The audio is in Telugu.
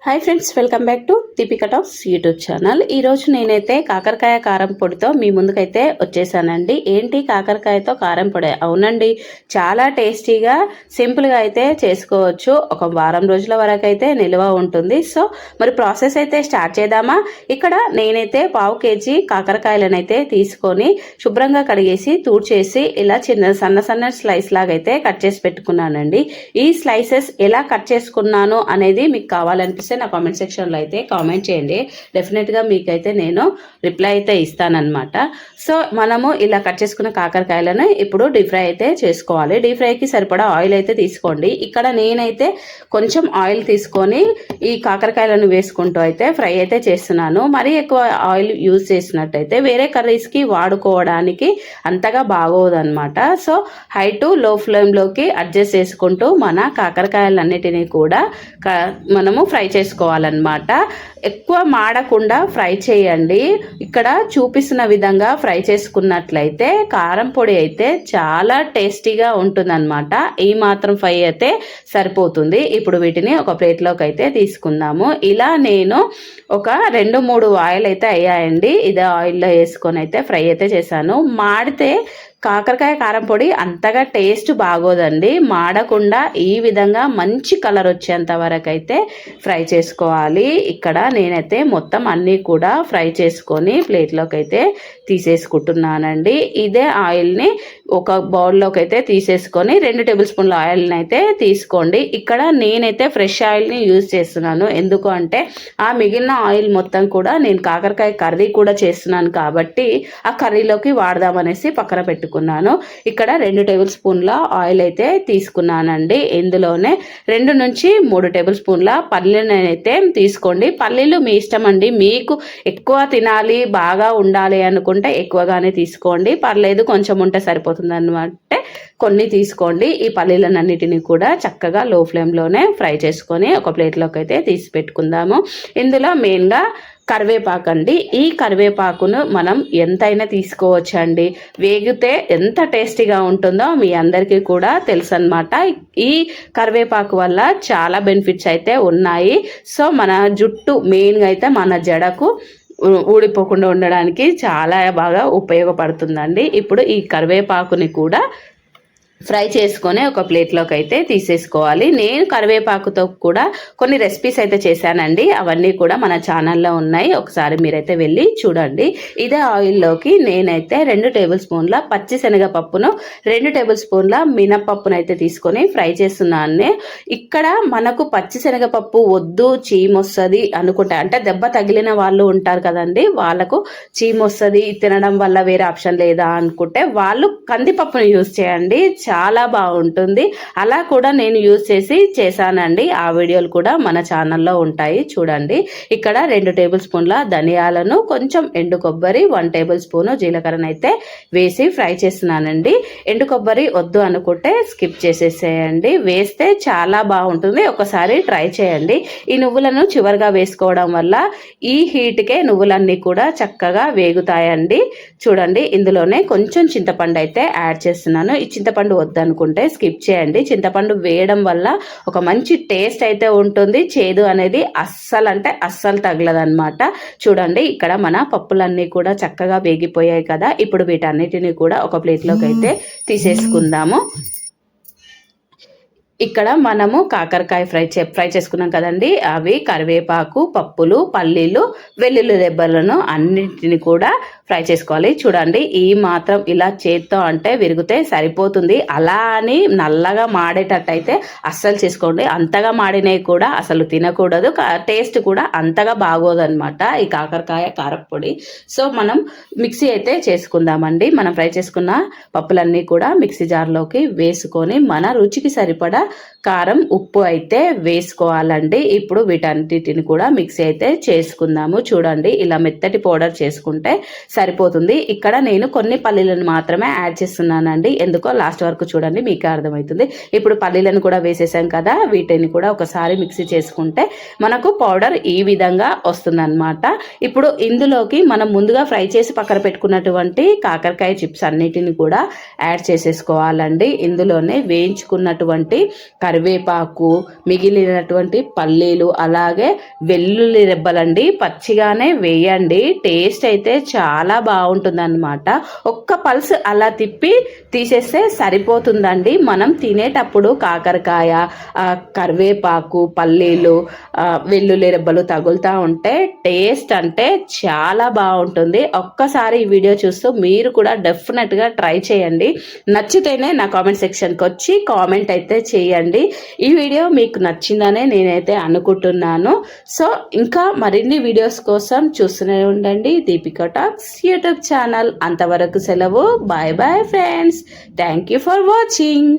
Hi friends, welcome back to Deepika talks YouTube channel. ఈరోజు నేనైతే కాకరకాయ కారం పొడితో మీ ముందుకైతే వచ్చేసానండి. ఏంటి కాకరకాయతో కారం పొడి? అవునండి, చాలా టేస్టీగా సింపుల్గా అయితే చేసుకోవచ్చు. ఒక వారం రోజుల వరకు అయితే నిల్వ ఉంటుంది. సో మరి ప్రాసెస్ అయితే స్టార్ట్ చేద్దామా? ఇక్కడ నేనైతే 1/2 kg కాకరకాయలను అయితే తీసుకొని శుభ్రంగా కడిగేసి తూడ్చేసి ఇలా సన్న సన్న స్లైస్ లాగా అయితే కట్ చేసి పెట్టుకున్నానండి. ఈ స్లైసెస్ ఎలా కట్ చేసుకున్నాను అనేది మీకు కావాలనిపిస్తుంది నా కామెంట్ సెక్షన్లో అయితే కామెంట్ చేయండి. డెఫినెట్గా మీకైతే నేను రిప్లై అయితే ఇస్తానన్నమాట. సో మనము ఇలా కట్ చేసుకున్న కాకరకాయలను ఇప్పుడు డీప్ ఫ్రై అయితే చేసుకోవాలి. డీప్ ఫ్రైకి సరిపడా ఆయిల్ అయితే తీసుకోండి. ఇక్కడ నేనైతే కొంచెం ఆయిల్ తీసుకొని ఈ కాకరకాయలను వేసుకుంటూ అయితే ఫ్రై అయితే చేస్తున్నాను. మరీ ఎక్కువ ఆయిల్ యూజ్ చేసినట్టయితే వేరే కర్రీస్కి వాడుకోవడానికి అంతగా బాగోదన్నమాట. సో హై టు లో ఫ్లేమ్లోకి అడ్జస్ట్ చేసుకుంటూ మన కాకరకాయలన్నిటినీ కూడా మనము ఫ్రై చేసుకోవాలన్నమాట. ఎక్కువ మాడకుండా ఫ్రై చేయండి. ఇక్కడ చూపిస్తున్న విధంగా ఫ్రై చేసుకున్నట్లయితే కారం పొడి అయితే చాలా టేస్టీగా ఉంటుందన్నమాట. ఈ మాత్రం ఫ్రై అయితే సరిపోతుంది. ఇప్పుడు వీటిని ఒక ప్లేట్లోకి అయితే తీసుకుందాము. ఇలా నేను ఒక 2-3 ఆయిల్ అయితే అయ్యాయండి. ఇదే ఆయిల్లో వేసుకొని అయితే ఫ్రై అయితే చేశాను. మాడితే కాకరకాయ కారం పొడి అంతగా టేస్ట్ బాగోదండి. మాడకుండా ఈ విధంగా మంచి కలర్ వచ్చేంత వరకు అయితే ఫ్రై చేసుకోవాలి. ఇక్కడ నేనైతే మొత్తం అన్నీ కూడా ఫ్రై చేసుకొని ప్లేట్లోకి అయితే తీసేసుకుంటున్నానండి. ఇదే ఆయిల్ని ఒక బౌల్లోకి అయితే తీసేసుకొని 2 టేబుల్ స్పూన్ల ఆయిల్ని అయితే తీసుకోండి. ఇక్కడ నేనైతే ఫ్రెష్ ఆయిల్ని యూజ్ చేస్తున్నాను. ఎందుకు అంటే ఆ మిగిలిన ఆయిల్ మొత్తం కూడా నేను కాకరకాయ కర్రీ కూడా చేస్తున్నాను కాబట్టి ఆ కర్రీలోకి వాడదామనేసి పక్కన పెట్టుకున్నాను. ఇక్కడ 2 టేబుల్ స్పూన్ల ఆయిల్ అయితే తీసుకున్నానండి. ఇందులోనే 2 నుంచి 3 టేబుల్ స్పూన్ల పల్లీలను అయితే తీసుకోండి. పల్లీలు మీ ఇష్టం అండి. మీకు ఎక్కువ తినాలి, బాగా ఉండాలి అనుకుంటే ఎక్కువగానే తీసుకోండి, పర్లేదు. కొంచెం ఉంటే సరిపోతుంది అనమాట, కొన్ని తీసుకోండి. ఈ పల్లీలన్నిటిని కూడా చక్కగా లో ఫ్లేమ్లోనే ఫ్రై చేసుకొని ఒక ప్లేట్లోకి అయితే తీసి పెట్టుకుందాము. ఇందులో మెయిన్గా కరివేపాకు అండి. ఈ కరివేపాకును మనం ఎంతైనా తీసుకోవచ్చు అండి. వేగితే ఎంత టేస్టీగా ఉంటుందో మీ అందరికీ కూడా తెలుసు అన్నమాట. ఈ కరివేపాకు వల్ల చాలా బెనిఫిట్స్ అయితే ఉన్నాయి. సో మన జుట్టు మెయిన్గా అయితే మన జడకు ఊడిపోకుండా ఉండడానికి చాలా బాగా ఉపయోగపడుతుందండి. ఇప్పుడు ఈ కరివేపాకుని కూడా ఫ్రై చేసుకొని ఒక ప్లేట్లోకి అయితే తీసేసుకోవాలి. నేను కరివేపాకుతో కూడా కొన్ని రెసిపీస్ అయితే చేశానండి. అవన్నీ కూడా మన ఛానల్లో ఉన్నాయి, ఒకసారి మీరైతే వెళ్ళి చూడండి. ఇదే ఆయిల్లోకి నేనైతే 2 టేబుల్ స్పూన్ల పచ్చిశనగపప్పును 2 టేబుల్ స్పూన్ల మినపప్పును అయితే తీసుకొని ఫ్రై చేస్తున్నాను. ఇక్కడ మనకు పచ్చిశనగపప్పు వద్దు, చీమొస్తుంది అనుకుంటా, అంటే దెబ్బ తగిలిన వాళ్ళు ఉంటారు కదండి, వాళ్ళకు చీమొస్తుంది తినడం వల్ల వేరే ఆప్షన్ లేదా అనుకుంటే వాళ్ళు కందిపప్పును యూజ్ చేయండి, చాలా బాగుంటుంది. అలా కూడా నేను యూజ్ చేసి చేశానండి. ఆ వీడియోలు కూడా మన ఛానల్లో ఉంటాయి, చూడండి. ఇక్కడ 2 టేబుల్ స్పూన్ల ధనియాలను, కొంచెం ఎండు కొబ్బరి, 1 టేబుల్ స్పూన్ జీలకర్రను అయితే వేసి ఫ్రై చేస్తున్నానండి. ఎండు కొబ్బరి వద్దు అనుకుంటే స్కిప్ చేసేసేయండి, వేస్తే చాలా బాగుంటుంది. ఒకసారి ట్రై చేయండి. ఈ నువ్వులను చివరిగా వేసుకోవడం వల్ల ఈ హీట్కే నువ్వులన్నీ కూడా చక్కగా వేగుతాయండి. చూడండి, ఇందులోనే కొంచెం చింతపండు అయితే యాడ్ చేస్తున్నాను. ఈ చింతపండు వద్దనుకుంటే స్కిప్ చేయండి. చింతపండు వేయడం వల్ల ఒక మంచి టేస్ట్ అయితే ఉంటుంది. చేదు అనేది అస్సలు తగలదన్నమాట. చూడండి, ఇక్కడ మన పప్పులన్నీ కూడా చక్కగా వేగిపోయాయి కదా. ఇప్పుడు వీటన్నిటిని కూడా ఒక ప్లేట్లోకి అయితే తీసేసుకుందాము. ఇక్కడ మనము కాకరకాయ ఫ్రై చేసుకున్నాం కదండి, అవి కరివేపాకు, పప్పులు, పల్లీలు, వెల్లుల్లి రెబ్బలను అన్నిటిని కూడా ఫ్రై చేసుకోవాలి. చూడండి, ఈ మాత్రం ఇలా చేత్తో అంటే విరిగితే సరిపోతుంది. అలా అని నల్లగా మాడేటట్టయితే అస్సలు చేసుకోండి. అంతగా మాడినవి కూడా అసలు తినకూడదు, టేస్ట్ కూడా అంతగా బాగోదన్నమాట ఈ కాకరకాయ కారపొడి. సో మనం మిక్సీ అయితే చేసుకుందామండి. మనం ఫ్రై చేసుకున్న పప్పులన్నీ కూడా మిక్సీ జార్లోకి వేసుకొని మన రుచికి సరిపడా కారం, ఉప్పు అయితే వేసుకోవాలండి. ఇప్పుడు వీటన్నిటిని కూడా మిక్సీ అయితే చేసుకుందాము. చూడండి, ఇలా మెత్తటి పౌడర్ చేసుకుంటే సరిపోతుంది. ఇక్కడ నేను కొన్ని పల్లీలను మాత్రమే యాడ్ చేస్తున్నానండి. ఎందుకో లాస్ట్ వరకు చూడండి, మీకే అర్థమవుతుంది. ఇప్పుడు పల్లీలను కూడా వేసేసాం కదా, వీటిని కూడా ఒకసారి మిక్సీ చేసుకుంటే మనకు పౌడర్ ఈ విధంగా వస్తుందన్నమాట. ఇప్పుడు ఇందులోకి మనం ముందుగా ఫ్రై చేసి పక్కన పెట్టుకున్నటువంటి కాకరకాయ చిప్స్ అన్నిటిని కూడా యాడ్ చేసేసుకోవాలండి. ఇందులోనే వేయించుకున్నటువంటి కరివేపాకు, మిగిలినటువంటి పల్లీలు, అలాగే వెల్లుల్లి రెబ్బలండి పచ్చిగానే వేయండి. టేస్ట్ అయితే చాలా బాగుంటుందన్నమాట. ఒక్క పల్స్ అలా తిప్పి తీసేస్తే సరిపోతుందండి. మనం తినేటప్పుడు కాకరకాయ, కరివేపాకు, పల్లీలు, వెల్లుల్లి రెబ్బలు తగులుతూ ఉంటే టేస్ట్ అంటే చాలా బాగుంటుంది. ఒక్కసారి ఈ వీడియో చూస్తూ మీరు కూడా డెఫినెట్గా ట్రై చేయండి. నచ్చితేనే నా కామెంట్ సెక్షన్కి వచ్చి కామెంట్ అయితే చేయండి. ఈ వీడియో మీకు నచ్చిందనే నేనైతే అనుకుంటున్నాను. సో ఇంకా మరిన్ని వీడియోస్ కోసం చూస్తూనే ఉండండి దీపికా టాక్స్ యూట్యూబ్ ఛానల్. అంతవరకు సెలవు. Bye bye friends. Thank you for watching.